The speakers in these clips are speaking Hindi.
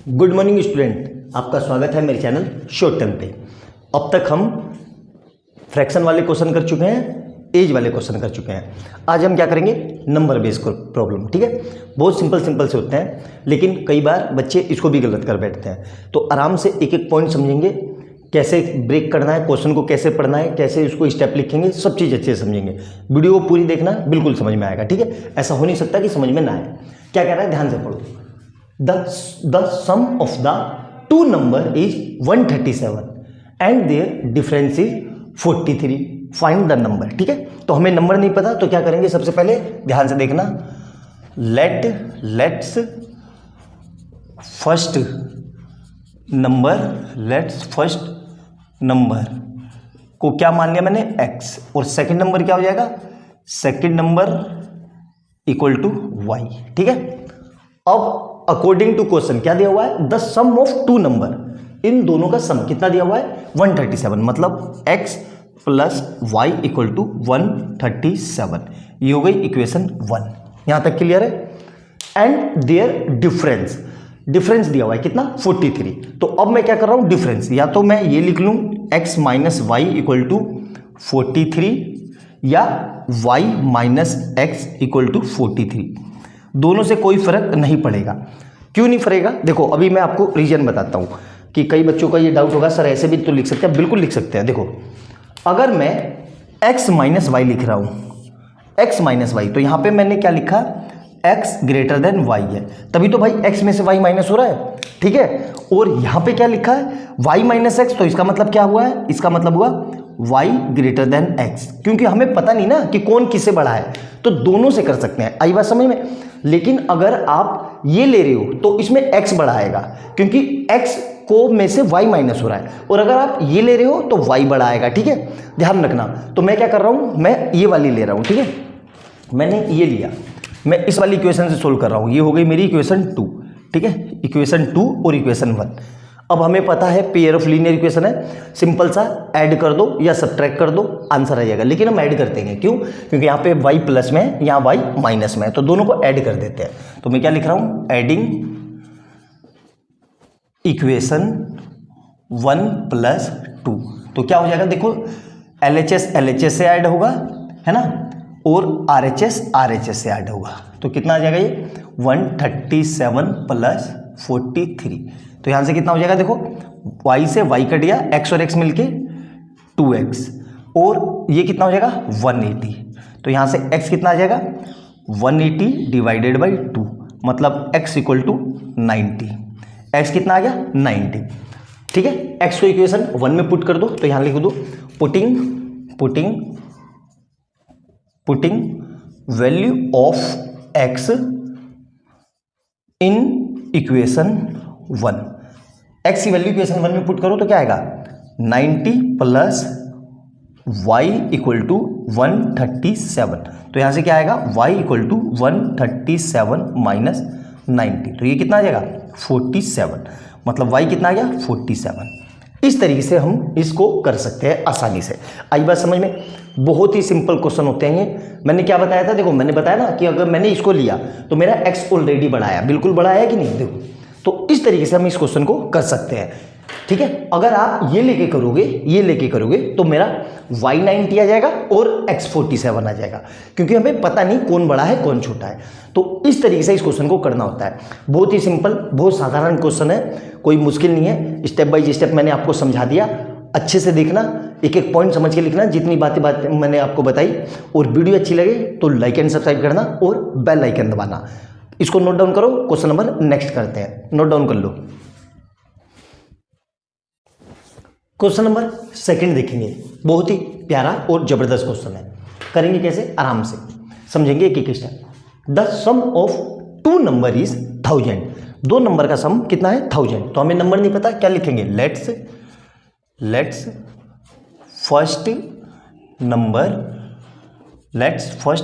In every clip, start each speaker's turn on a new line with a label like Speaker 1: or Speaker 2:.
Speaker 1: गुड मॉर्निंग स्टूडेंट, आपका स्वागत है मेरे चैनल शॉर्ट टर्म पे। अब तक हम फ्रैक्शन वाले क्वेश्चन कर चुके हैं, एज वाले क्वेश्चन कर चुके हैं। आज हम क्या करेंगे, नंबर बेस्ड प्रॉब्लम। ठीक है, बहुत सिंपल से होते हैं, लेकिन कई बार बच्चे इसको भी गलत कर बैठते हैं। तो आराम से एक एक पॉइंट समझेंगे, कैसे ब्रेक करना है, क्वेश्चन को कैसे पढ़ना है, कैसे उसको स्टेप लिखेंगे, सब चीज़ अच्छे से समझेंगे। वीडियो को पूरी देखना, बिल्कुल समझ में आएगा। ठीक है, ऐसा हो नहीं सकता कि समझ में ना आए। क्या कह रहा है, ध्यान से पढ़ो। The sum of the two number is 137 and their difference is 43. Find the number. ठीक है, तो हमें नंबर नहीं पता तो क्या करेंगे, सबसे पहले ध्यान से देखना। लेट्स फर्स्ट नंबर को क्या मान लिया मैंने, x, और सेकंड नंबर क्या हो जाएगा, second number equal to y। ठीक है, अब अकॉर्डिंग टू क्वेश्चन क्या दिया हुआ है, the sum of two number, इन दोनों का सम कितना दिया हुआ है, 137, मतलब x plus y equal to 137। ये हो गई इक्वेशन 1। यहां तक क्लियर है। एंड देयर डिफरेंस दिया हुआ है कितना, 43। तो अब मैं क्या कर रहा हूं, डिफरेंस, या तो मैं ये लिख लूं x minus y equal to 43 या y minus x equal to 43। दोनों से कोई फर्क नहीं पड़ेगा। क्यों नहीं पड़ेगा, देखो अभी मैं आपको रीजन बताता हूं कि कई बच्चों का ये डाउट होगा, सर ऐसे भी तो लिख सकते हैं। बिल्कुल लिख सकते हैं। देखो अगर मैं x माइनस वाई लिख रहा हूं, x माइनस वाई, तो यहां पे मैंने क्या लिखा, x ग्रेटर देन y है, तभी तो भाई x में से y माइनस हो रहा है। ठीक है, और यहां पे क्या लिखा है, y माइनस एक्स, तो इसका मतलब क्या हुआ है, इसका मतलब हुआ y ग्रेटर देन x, क्योंकि हमें पता नहीं ना कि कौन किससे बड़ा है, तो दोनों से कर सकते हैं। आई बात समझ में। लेकिन अगर आप ये ले रहे हो तो इसमें x बड़ा आएगा, क्योंकि x को में से y माइनस हो रहा है, और अगर आप ये ले रहे हो तो y बड़ा आएगा। ठीक है, ध्यान रखना। तो मैं क्या कर रहा हूं, मैं ये वाली ले रहा हूं। ठीक है, मैंने ये लिया, मैं इस वाली इक्वेशन से सोल्व कर रहा हूं। ये हो गई मेरी इक्वेशन 2। ठीक है, इक्वेशन 2 और इक्वेशन 1। अब हमें पता है पेयर ऑफ लीनियर इक्वेशन है, सिंपल सा ऐड कर दो या सब्ट्रैक्ट कर दो, आंसर आ जाएगा। लेकिन हम ऐड करते हैं, क्यों, क्योंकि यहाँ पे y प्लस में है, यहाँ y माइनस में है, तो दोनों को ऐड कर देते हैं। तो मैं क्या लिख रहा हूं, एडिंग इक्वेशन 1 प्लस 2। तो क्या हो जाएगा, देखो LHS से ऐड होगा, है ना, और RHS से ऐड होगा, तो कितना आ जाएगा ये 137 प्लस 43। तो यहां से कितना हो जाएगा, देखो y से y कट गया, x और x मिलके 2x, और ये कितना हो जाएगा 180। तो यहां से x कितना आ जाएगा 180 डिवाइडेड बाई 2, मतलब x इक्वल टू 90। x कितना आ गया 90। ठीक है, x को इक्वेशन 1 में पुट कर दो, तो यहां लिख दो putting value of x in equation 1। x की वैल्यू इक्वेशन 1 में पुट करो तो क्या आएगा, 90 प्लस y इक्वल टू 137। तो यहां से क्या आएगा, y इक्वल टू 137 माइनस 90, तो ये कितना आ जाएगा 47, मतलब y कितना आ गया 47। इस तरीके से हम इसको कर सकते हैं आसानी से। आई बात समझ में। बहुत ही सिंपल क्वेश्चन होते हैं ये। मैंने क्या बताया था, देखो मैंने बताया ना कि अगर मैंने इसको लिया तो मेरा x ऑलरेडी बड़ा आया, बिल्कुल बड़ा आया कि नहीं, देखो। तो इस तरीके से हम इस क्वेश्चन को कर सकते हैं। ठीक है, अगर आप ये लेके करोगे तो मेरा y 90 आ जाएगा और x 47 आ जाएगा, क्योंकि हमें पता नहीं कौन बड़ा है कौन छोटा है। तो इस तरीके से इस क्वेश्चन को करना होता है। बहुत ही सिंपल, बहुत साधारण क्वेश्चन है, कोई मुश्किल नहीं है। स्टेप बाय स्टेप मैंने आपको समझा दिया, अच्छे से देखना, एक एक पॉइंट समझ के लिखना, जितनी बातें मैंने आपको बताई। और वीडियो अच्छी लगे तो लाइक एंड सब्सक्राइब करना और बेल आइकन दबाना। इसको नोट डाउन करो, क्वेश्चन नंबर नेक्स्ट करते हैं, नोट डाउन कर लो। क्वेश्चन नंबर सेकंड देखेंगे, बहुत ही प्यारा और जबरदस्त क्वेश्चन है। करेंगे कैसे, आराम से समझेंगे एक एक step. The sum of two number is 1000। दो नंबर का सम कितना है 1000। तो हमें नंबर नहीं पता, क्या लिखेंगे, let's first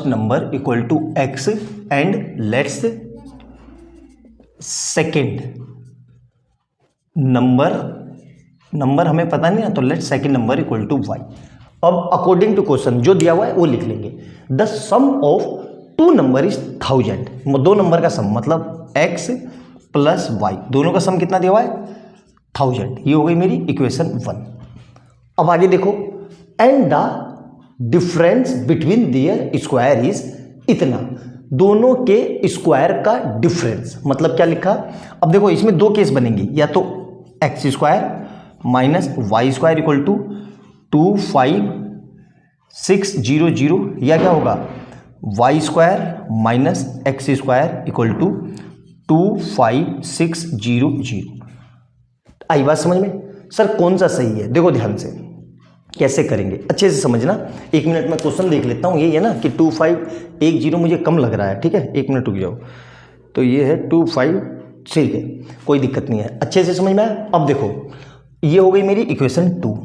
Speaker 1: number equal to x and let's second number हमें पता नहीं ना, तो let's second number equal to y। अब अकॉर्डिंग टू क्वेश्चन जो दिया हुआ है वो लिख लेंगे। The sum of two number is 1000। दो नंबर का सम मतलब x प्लस वाई, दोनों का सम कितना दिया हुआ है 1000। ये हो गई मेरी इक्वेशन 1। अब आगे देखो, and the difference between their square is इतना, दोनों के स्क्वायर का डिफरेंस मतलब क्या लिखा। अब देखो इसमें दो केस बनेंगे, या तो x square minus y square equal to 25600, या क्या होगा y square minus x square equal to 25600। आई बात समझ में? सर कौन सा सही है? देखो ध्यान से कैसे करेंगे अच्छे से समझना। 1 मिनट में क्वेश्चन देख लेता हूँ। ये है ना कि 2510 मुझे कम लग रहा है, ठीक है 1 मिनट रुक जाओ। तो ये है 25, ठीक है कोई दिक्कत नहीं है, अच्छे से समझ में आया। अब देखो ये हो गई मेरी इक्वेशन 2,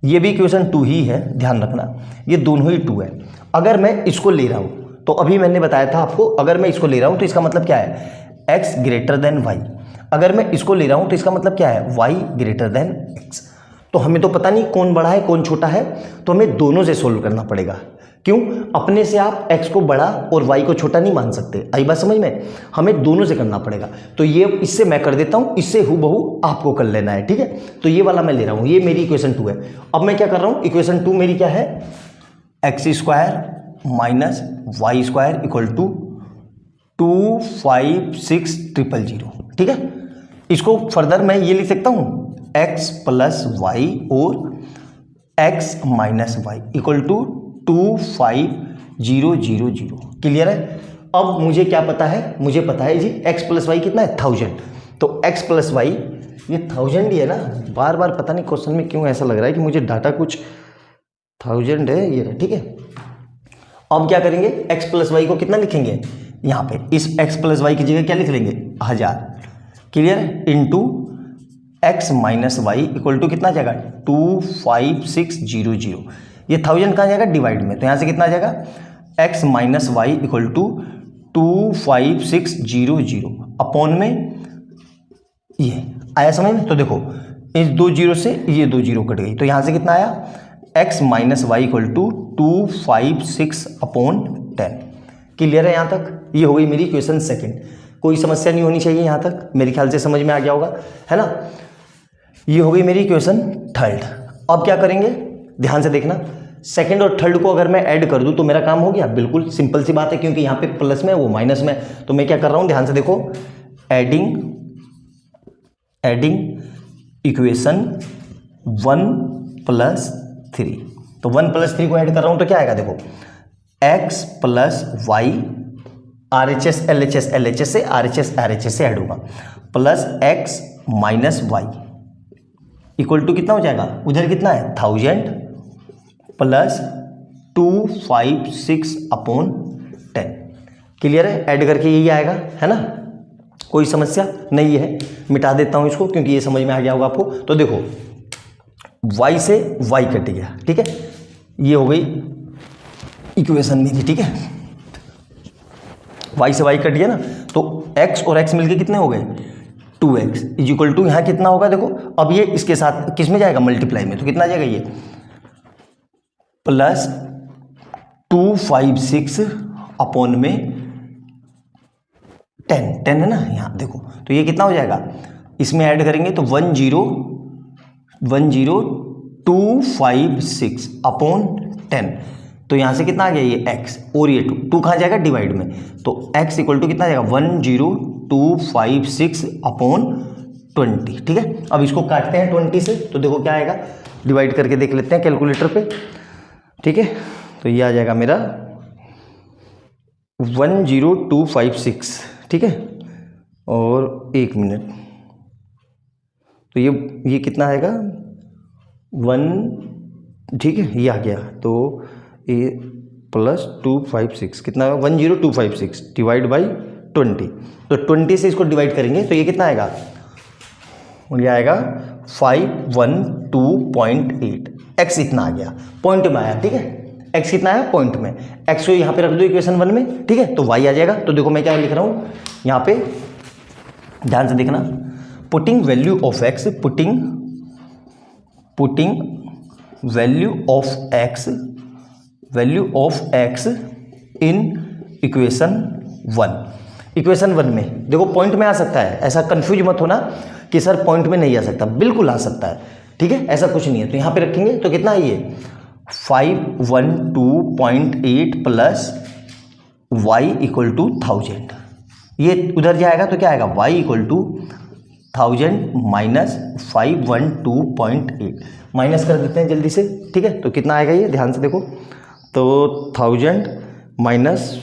Speaker 1: ये भी इक्वेशन 2 ही है, ध्यान रखना ये दोनों ही 2 है। अगर मैं इसको ले रहा हूँ तो अभी मैंने बताया था आपको, अगर मैं इसको ले रहा हूँ तो इसका मतलब क्या है x ग्रेटर देन वाई। अगर मैं इसको ले रहा हूँ तो इसका मतलब क्या है y ग्रेटर देन x। तो हमें तो पता नहीं कौन बड़ा है कौन छोटा है, तो हमें दोनों से सोल्व करना पड़ेगा। क्यों? अपने से आप x को बड़ा और y को छोटा नहीं मान सकते। आई बात समझ में? हमें दोनों से करना पड़ेगा। तो ये इससे मैं कर देता हूँ, इससे हूबहू आपको कर लेना है, ठीक है। तो ये वाला मैं ले रहा हूँ, ये मेरी इक्वेशन 2 है। अब मैं क्या कर रहा हूँ, इक्वेशन 2 मेरी क्या है x square minus y square equal to 25600, ठीक है। इसको फर्दर मैं ये लिख सकता हूँ x प्लस वाई और x minus y equal to 25000। Clear है? अब मुझे क्या पता है, मुझे पता है जी x प्लस वाई कितना है 1000। तो x प्लस वाई ये 1000 ही है ना। बार बार पता नहीं क्वेश्चन में क्यों ऐसा लग रहा है कि मुझे डाटा कुछ 1000 है, ये ठीक है। अब क्या करेंगे, x प्लस वाई को कितना लिखेंगे यहाँ पे, इस x प्लस वाई की जगह क्या लिख लेंगे 1000। Clear? Into x minus y equal to कितना जाएगा 25600। ये 1000 कहाँ जाएगा डिवाइड में, तो यहाँ से कितना आ जाएगा x minus y equal to 25600 upon में ये आया समझ में। तो देखो इस 2 जीरो से ये 2 जीरो कट गई, तो यहाँ से कितना आया x minus y equal to 256 upon 10। Clear है यहाँ तक? ये हो गई मेरी इक्वेशन 2। कोई समस्या नहीं होनी चाहिए यहाँ तक, मेरे ख्याल से समझ में आ गया होगा, है ना। ये हो गई मेरी इक्वेशन 3। अब क्या करेंगे ध्यान से देखना, सेकंड और थर्ड को अगर मैं ऐड कर दूं तो मेरा काम हो गया। बिल्कुल सिंपल सी बात है, क्योंकि यहाँ पे प्लस में वो माइनस में। तो मैं क्या कर रहा हूँ ध्यान से देखो, एडिंग इक्वेशन 1 प्लस 3। तो 1 प्लस 3 को ऐड कर रहा हूँ तो क्या आएगा देखो x plus y, RHS LHS LHS से RHS RHS से ऐड होगा, plus x minus y equal to कितना हो जाएगा, उधर कितना है 1000 प्लस 256 अपॉन 10। क्लियर है? ऐड करके यही आएगा, है ना। कोई समस्या नहीं है, मिटा देता हूं इसको क्योंकि ये समझ में आ गया होगा आपको। तो देखो y से y कट गया, ठीक है। ये हो गई इक्वेशन मेरी, ठीक है। y से y कट गया ना, तो x और x मिलके कितने हो गए 2x इज इक्वल टू यहाँ कितना होगा देखो। अब ये इसके साथ किस में जाएगा मल्टीप्लाई में, तो कितना आ जाएगा ये प्लस 256 अपॉन में 10 है ना यहाँ देखो। तो ये कितना हो जाएगा, इसमें ऐड करेंगे तो 10256 अपॉन 10। तो यहाँ से कितना आ गया ये x और ये 2 कहाँ जाएगा डिवाइड में, तो x इक्वल टू कितना आ जाएगा 10256 अपॉन 20, ठीक है। अब इसको काटते हैं 20 से, तो देखो क्या आएगा, डिवाइड करके देख लेते हैं कैलकुलेटर पे, ठीक है। तो ये आ जाएगा मेरा 10256, ठीक है। और 1 मिनट, तो ये कितना आएगा 1, ठीक है ये आ गया। तो ये प्लस 256 कितना है 10256 डिवाइड बाई 20। तो 20 से इसको डिवाइड करेंगे तो ये कितना आएगा, ये आएगा 512.8। x इतना आ गया, पॉइंट में आया, ठीक है। x कितना आया पॉइंट में, x को यहाँ पे रख दो इक्वेशन 1 में, ठीक है। तो y आ जाएगा। तो देखो मैं क्या लिख रहा हूँ यहाँ पे, ध्यान से देखना, putting value of x, putting value of x in equation 1। Equation 1 में देखो पॉइंट में आ सकता है, ऐसा कंफ्यूज मत होना कि सर पॉइंट में नहीं आ सकता, बिल्कुल आ सकता है, ठीक है, ऐसा कुछ नहीं है। तो यहाँ पे रखेंगे तो कितना है ये 512.8 प्लस y इक्वल टू 1000, ये उधर जाएगा तो क्या आएगा y equal to 1000 minus 512.8, minus कर देते हैं जल्दी से, ठीक है। तो कितना आएगा ये, ध्यान से देखो, तो 1000 माइनस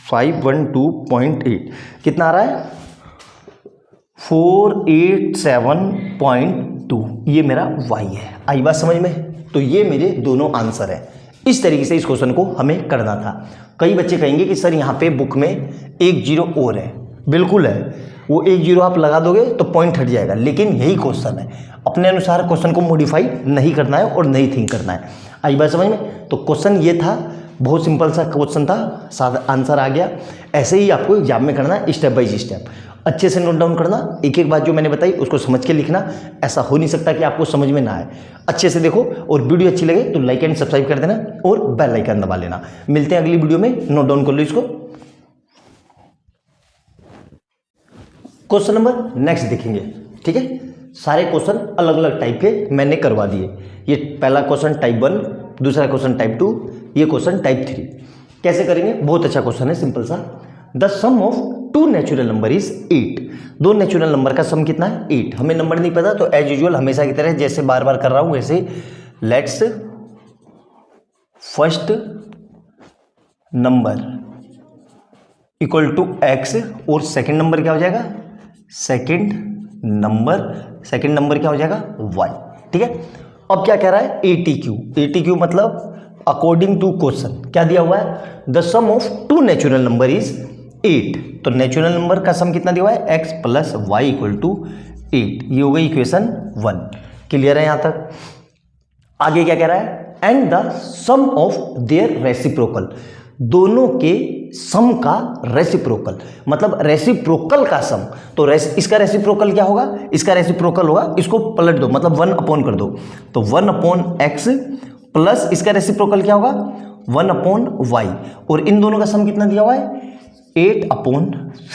Speaker 1: 512.8 कितना आ रहा है 487.2, ये मेरा y है। आई बात समझ में? तो ये मेरे दोनों आंसर है। इस तरीके से इस क्वेश्चन को हमें करना था। कई बच्चे कहेंगे कि सर यहाँ पे बुक में एक जीरो और है, बिल्कुल है, वो एक जीरो आप लगा दोगे तो पॉइंट हट जाएगा, लेकिन यही क्वेश्चन है, अपने अनुसार क्वेश्चन को मॉडिफाई नहीं करना है और नहीं थिंक करना है। आई बात समझ में? तो क्वेश्चन ये था, बहुत सिंपल सा क्वेश्चन था, सादा आंसर आ गया। ऐसे ही आपको एग्जाम में करना है, स्टेप बाय स्टेप, अच्छे से नोट डाउन करना, एक एक बात जो मैंने बताई उसको समझ के लिखना। ऐसा हो नहीं सकता कि आपको समझ में ना आए। अच्छे से देखो, और वीडियो अच्छी लगे तो लाइक एंड सब्सक्राइब कर देना और बेल आइकन दबा लेना। मिलते हैं अगली वीडियो में, नोट डाउन कर लो इसको। क्वेश्चन नंबर नेक्स्ट देखेंगे, ठीक है। सारे क्वेश्चन अलग अलग टाइप के मैंने करवा दिए। ये पहला क्वेश्चन टाइप 1, दूसरा क्वेश्चन टाइप 2, ये क्वेश्चन टाइप 3। कैसे करेंगे? बहुत अच्छा क्वेश्चन है, सिंपल सा। The sum of two natural number is 8। दो नेचुरल नंबर का सम कितना है? 8। हमें नंबर नहीं पता तो एज यूजुअल हमेशा की तरह जैसे बार बार कर रहा हूं वैसे let's first number equal to x, और सेकंड नंबर क्या हो जाएगा? सेकंड नंबर क्या हो जाएगा? y, ठीक है। अब क्या कह रहा है? ATQ मतलब अकॉर्डिंग टू क्वेश्चन क्या दिया हुआ है? The sum of two natural number is 8। तो नेचुरल नंबर का सम कितना दिया हुआ है? x plus y equal to 8। ये हो गई इक्वेशन 1। क्लियर है यहां तक? आगे क्या कह रहा है? And the sum of their reciprocal, दोनों के सम का रेसिप्रोकल, मतलब रेसिप्रोकल का सम। तो इसका रेसिप्रोकल क्या होगा? इसका रेसिप्रोकल होगा, इसको पलट दो, मतलब 1 अपॉन कर दो, तो 1 अपॉन x प्लस इसका रेसिप्रोकल क्या होगा? 1 अपॉन y, और इन दोनों का सम कितना दिया हुआ है? 8 अपॉन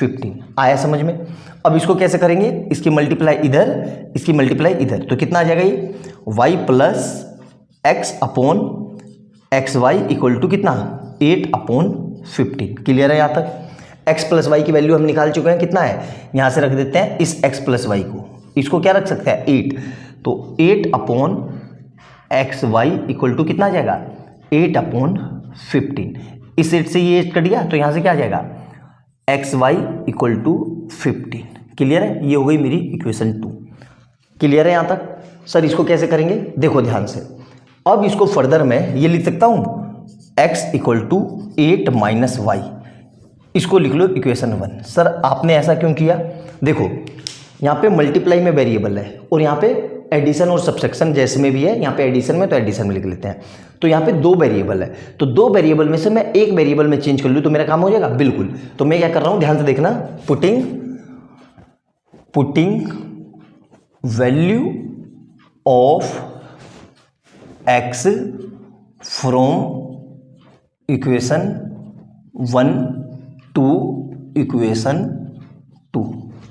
Speaker 1: 15। आया समझ में? अब इसको कैसे करेंगे? इसकी मल्टीप्लाई इधर, इसकी मल्टीप्लाई इधर, तो कितना आ जाएगा ये? y plus x upon x y equal to कितना? 8 अपॉन 15। क्लियर है यहाँ तक? x प्लस वाई की वैल्यू हम निकाल चुके हैं, कितना है? यहाँ से रख देते हैं इस x प्लस वाई को, इसको क्या रख सकते हैं? 8। तो 8 upon x y equal to कितना आ जाएगा? 8 अपॉन 15। इस 8 से ये 8 कट गया तो यहाँ से क्या आ जाएगा? X y equal to 15। Clear है? ये हो गई मेरी इक्वेशन 2। क्लियर है यहाँ तक? सर इसको कैसे करेंगे? देखो ध्यान से। अब इसको फर्दर मैं ये लिख सकता हूँ x equal to 8 minus y, इसको लिख लो इक्वेशन 1। सर आपने ऐसा क्यों किया? देखो यहाँ पे मल्टीप्लाई में वेरिएबल है और यहाँ पे एडिशन और सब्सट्रैक्शन जैसे में भी है। यहाँ पे एडिशन में तो एडिशन में लिख लेते हैं। तो यहाँ पे 2 वेरिएबल है, तो 2 वेरिएबल में से मैं एक वेरिएबल में चेंज कर लूँ तो मेरा काम हो जाएगा? बिल्कुल। तो मैं क्या कर रहा हूँ, ध्यान से देखना, putting value of x from equation 1 to equation 2।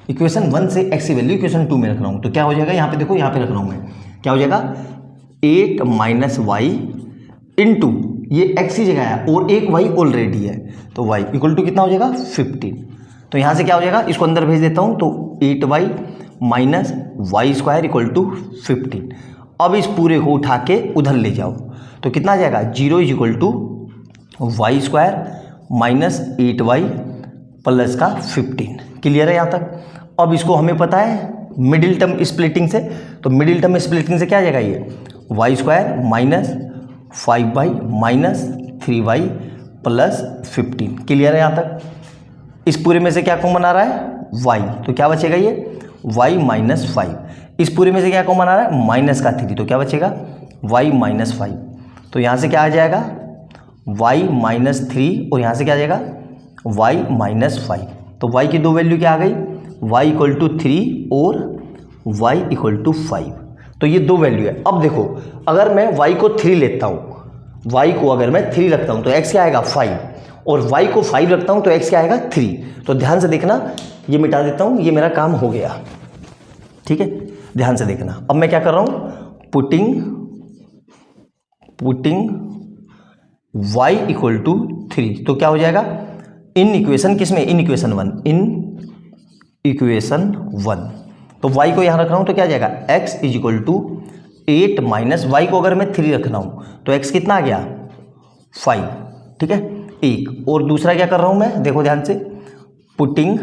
Speaker 1: Equation 1 से x की वैल्यू इक्वेशन 2 में रख रहा हूँ, तो क्या हो जाएगा? यहाँ पे देखो, यहाँ पे रख रहा हूँ मैं, क्या हो जाएगा? 8 माइनस वाई इंटू ये x की जगह है और एक y ऑलरेडी है, तो y इक्वल टू कितना हो जाएगा? 15। तो यहाँ से क्या हो जाएगा? इसको अंदर भेज देता हूँ, तो 8y minus y square equal to 15। अब इस पूरे को उठा के उधर ले जाओ तो कितना आ जाएगा? 0 is equal to y square minus 8y plus का 15। क्लियर है यहाँ तक? अब इसको हमें पता है मिडिल टर्म स्प्लिटिंग से, तो मिडिल टर्म स्प्लिटिंग से क्या आ जाएगा? ये y square minus 5y minus 3y plus 15। Clear है यहाँ तक? इस पूरे में से क्या कॉमन आ रहा है? y, तो क्या बचेगा? ये y माइनस 5। इस पूरे में से क्या कॉमन आ रहा है? माइनस का 3, तो क्या बचेगा? y minus 5। तो यहाँ से क्या आ जाएगा? y माइनस 3, और यहाँ से क्या आ जाएगा? y minus 5। तो y की 2 वैल्यू क्या आ गई? y इक्वल टू 3 और y इक्वल टू 5। तो ये 2 वैल्यू है। अब देखो, अगर मैं y को 3 लेता हूँ y को अगर मैं 3 रखता हूं तो x क्या आएगा 5, और y को 5 रखता हूं तो x क्या आएगा 3। तो ध्यान से देखना, ये मिटा देता हूं, ये मेरा काम हो गया, ठीक है। ध्यान से देखना, अब मैं क्या कर रहा हूं, पुटिंग y इक्वल टू 3, तो क्या हो जाएगा इन इक्वेशन किसमें, इन इक्वेशन 1, तो y को यहां रख रहा हूं तो क्या आ जाएगा x is equal to 8 minus y को अगर मैं 3 रख रहा हूं तो x कितना आ गया 5, ठीक है। एक और दूसरा क्या कर रहा हूं मैं, देखो ध्यान से, पुटिंग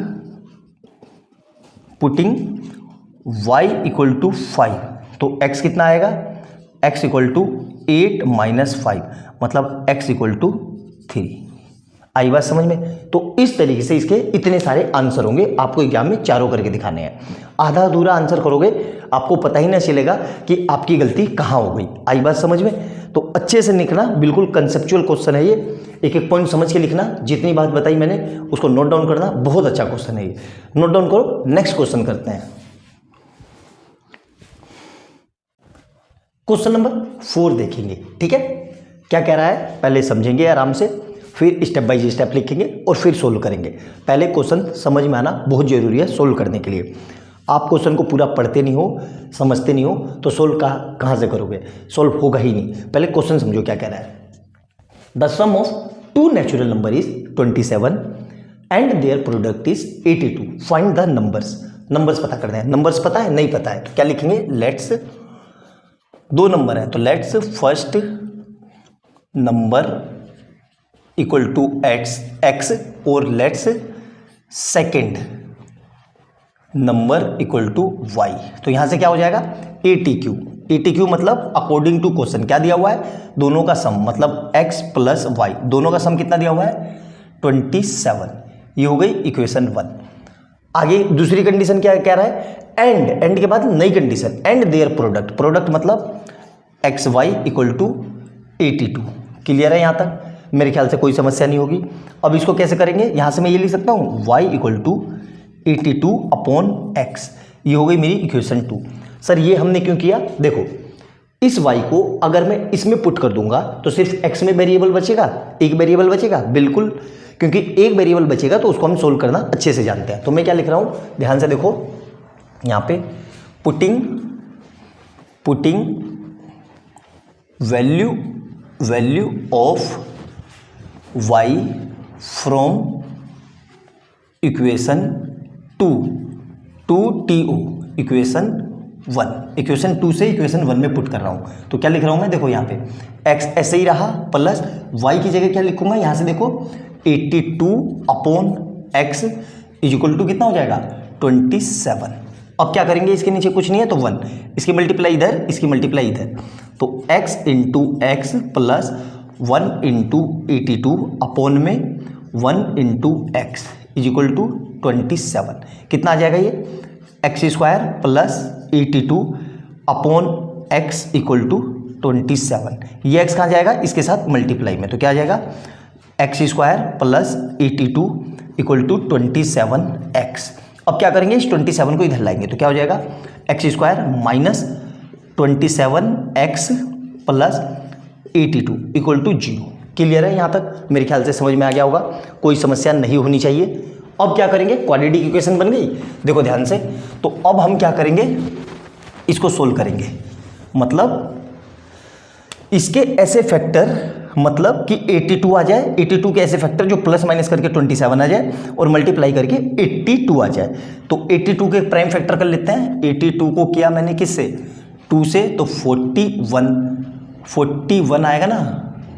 Speaker 1: y इक्वल टू 5, तो x कितना आएगा, x इक्वल टू 8 माइनस 5, मतलब x इक्वल टू 3। आई बात समझ में। तो इस तरीके से इसके इतने सारे आंसर होंगे, आपको एग्जाम में चारों करके दिखाने हैं। आधा अधूरा आंसर करोगे आपको पता ही ना चलेगा कि आपकी गलती कहाँ हो गई। आई बात समझ में। तो अच्छे से लिखना, बिल्कुल कंसेप्चुअल क्वेश्चन है ये, एक एक पॉइंट समझ के लिखना, जितनी बात बताई मैंने उसको नोट डाउन करना, बहुत अच्छा क्वेश्चन है ये, नोट डाउन करो। नेक्स्ट क्वेश्चन करते हैं, क्वेश्चन नंबर 4 देखेंगे, ठीक है। क्या कह रहा है पहले समझेंगे आराम से, फिर स्टेप बाय स्टेप लिखेंगे और फिर सोल्व करेंगे। पहले क्वेश्चन समझ में आना बहुत जरूरी है सोल्व करने के लिए। आप क्वेश्चन को पूरा पढ़ते नहीं हो, समझते नहीं हो, तो सोल्व कहाँ से करोगे, सोल्व होगा ही नहीं। पहले क्वेश्चन समझो क्या कह रहा है। The sum of two natural number is 27 and their product is 82, find the numbers. Numbers पता करते हैं, नंबर्स पता है नहीं पता है तो क्या लिखेंगे, लेट्स, दो नंबर है तो let's first number equal to X और let's second number equal to Y. तो यहां से क्या हो जाएगा ATQ मतलब अकॉर्डिंग टू क्वेश्चन क्या दिया हुआ है, दोनों का सम, मतलब x प्लस वाई, दोनों का सम कितना दिया हुआ है 27। ये हो गई इक्वेशन 1। आगे दूसरी कंडीशन क्या कह रहा है, एंड के बाद नई कंडीशन, एंड देयर प्रोडक्ट मतलब XY इक्वल टू 82। क्लियर है यहां तक, मेरे ख्याल से कोई समस्या नहीं होगी। अब इसको कैसे करेंगे, यहां से मैं ये लिख सकता हूं y equal to 82 upon x, ये हो गई मेरी इक्वेशन 2। सर ये हमने क्यों किया, देखो इस y को अगर मैं इसमें पुट कर दूंगा तो सिर्फ x में वेरिएबल बचेगा, एक वेरिएबल बचेगा, बिल्कुल, क्योंकि एक वेरिएबल बचेगा तो उसको हम सोल्व करना अच्छे से जानते हैं। तो मैं क्या लिख रहा हूं, ध्यान से देखो, यहां पे putting value of y from equation 2 to TO equation 1, equation 2 से इक्वेशन 1 में पुट कर रहा हूं। तो क्या लिख रहा हूं मैं, देखो यहां पे x ऐसे ही रहा, प्लस y की जगह क्या लिखूंगा, यहां से देखो 82 upon x is equal to कितना हो जाएगा 27। अब क्या करेंगे, इसके नीचे कुछ नहीं है तो 1, इसकी मल्टीप्लाई इधर, इसकी मल्टीप्लाई इधर, तो x into x plus 1 into 82 upon में 1 into x is equal to 27। कितना आ जाएगा ये, x square plus 82 upon x equal to 27। ये एक्स कहाँ जाएगा, इसके साथ मल्टीप्लाई में, तो क्या आ जाएगा x square plus 82 equal to 27x। अब क्या करेंगे, इस 27 को इधर लाएंगे तो क्या हो जाएगा x square minus 27x plus 82 equal to 0। Clear है यहाँ तक, मेरे ख्याल से समझ में आ गया होगा, कोई समस्या नहीं होनी चाहिए। अब क्या करेंगे, क्वाड्रेटिक इक्वेशन बन गई, देखो ध्यान से। तो अब हम क्या करेंगे, इसको सोल्व करेंगे, मतलब इसके ऐसे फैक्टर, मतलब कि 82 आ जाए, 82 के ऐसे फैक्टर जो प्लस माइनस करके 27 आ जाए और मल्टीप्लाई करके 82 आ जाए। तो 82 के प्राइम फैक्टर कर लेते हैं। 82 को किया मैंने किससे, 2 से, तो 41 आएगा ना,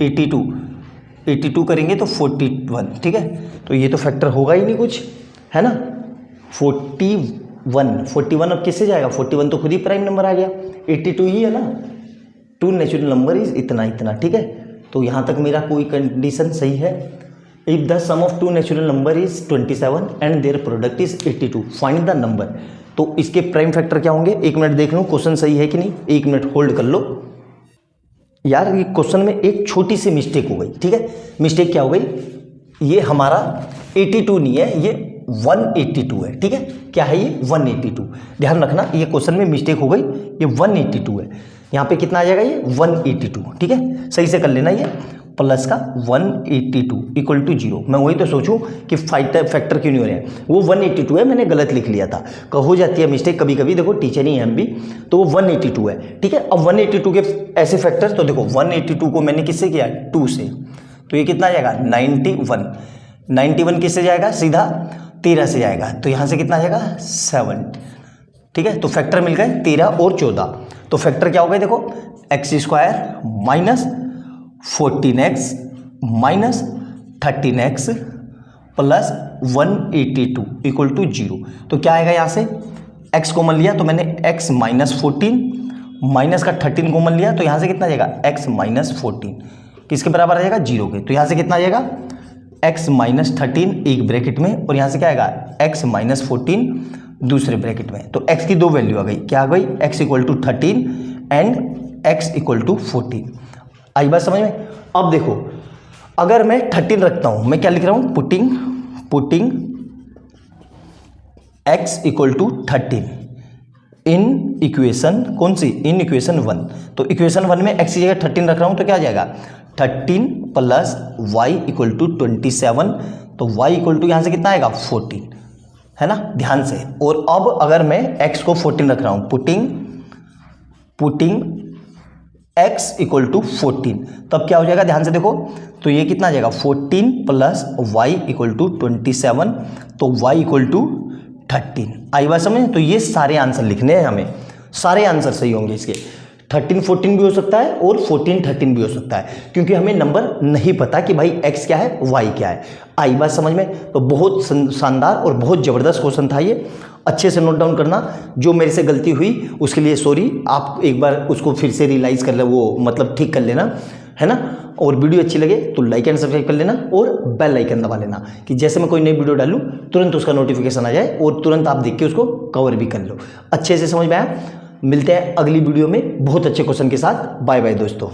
Speaker 1: 82 करेंगे तो 41, ठीक है। तो ये तो फैक्टर होगा ही नहीं कुछ, है ना। 41 अब किससे जाएगा, 41 तो खुद ही प्राइम नंबर आ गया, 82 ही है ना, टू नेचुरल नंबर इज इतना, ठीक है। तो यहाँ तक मेरा कोई कंडीशन सही है। If the sum of two natural number is 27 and their product is 82, find the number. तो इसके प्राइम फैक्टर क्या होंगे, एक मिनट देख लूँ क्वेश्चन सही है कि नहीं, एक मिनट होल्ड कर लो यार। ये क्वेश्चन में एक छोटी सी मिस्टेक हो गई, ठीक है। मिस्टेक क्या हो गई, ये हमारा 82 नहीं है, ये 182 है, ठीक है। क्या है ये 182, ध्यान रखना, ये क्वेश्चन में मिस्टेक हो गई, ये 182 है। यहाँ पे कितना आ जाएगा ये 182, ठीक है, सही से कर लेना ये प्लस का 182 इक्वल टू 0। मैं वही तो सोचूं कि फैक्टर क्यों नहीं हो रहे हैं, वो 182 है, मैंने गलत लिख लिया था, हो जाती है मिस्टेक कभी कभी, देखो टीचर ही हैं हम भी, तो वो 182 है, ठीक है। अब 182 के ऐसे फैक्टर, तो देखो 182 को मैंने किससे किया 2 से, तो ये कितना आ जाएगा 91 किससे जाएगा सीधा 13 से जाएगा, तो यहाँ से कितना आ जाएगा 7, ठीक है। तो फैक्टर मिल गए 13 और 14, तो फैक्टर क्या हो गए देखो x² minus 14x minus 13x plus 182 equal to 0। तो क्या आएगा यहाँ से x कॉमन लिया तो मैंने x माइनस 14 माइनस का 13 कॉमन लिया, तो यहाँ से कितना आ जाएगा x माइनस 14 किसके बराबर आ जाएगा 0 के, तो यहाँ से कितना आ जाएगा x माइनस 13 एक ब्रैकेट में, और यहाँ से क्या आएगा x माइनस 14 दूसरे ब्रैकेट में। तो x की दो वैल्यू आ गई, क्या आ गई x equal to 13 and x equal to 14। आई बात समझ में। अब देखो अगर मैं 13 रखता हूं, मैं क्या लिख रहा हूं putting x equal to 13 in equation, कौन सी, इन इक्वेशन 1। तो इक्वेशन 1 में x की जगह 13 रख रहा हूं तो क्या आ जाएगा 13 प्लस y इक्वल टू 27, तो y इक्वल टू यहां से कितना आएगा 14, है ना, ध्यान से। और अब अगर मैं x को 14 रख रहा हूं, पुटिंग x इक्वल टू 14, तब क्या हो जाएगा ध्यान से देखो, तो ये कितना आ जाएगा 14 प्लस y इक्वल टू 27, तो y इक्वल टू 13। आई बात समझ। तो ये सारे आंसर लिखने हैं हमें, सारे आंसर सही होंगे इसके, 13 14 भी हो सकता है और 14 13 भी हो सकता है, क्योंकि हमें नंबर नहीं पता कि भाई x क्या है y क्या है। आई बात समझ में। तो बहुत शानदार और बहुत ज़बरदस्त क्वेश्चन था ये, अच्छे से नोट डाउन करना। जो मेरे से गलती हुई उसके लिए सॉरी, आप एक बार उसको फिर से रियलाइज़ कर ले, वो मतलब ठीक कर लेना, है ना। और वीडियो अच्छी लगे तो लाइक एंड सब्सक्राइब कर लेना और बेल आइकन दबा लेना कि जैसे मैं कोई नई वीडियो डालूं तुरंत उसका नोटिफिकेशन आ जाए और तुरंत आप देख के उसको कवर भी कर लो। अच्छे से समझ में आया। मिलते हैं अगली वीडियो में बहुत अच्छे क्वेश्चन के साथ। बाय बाय दोस्तों।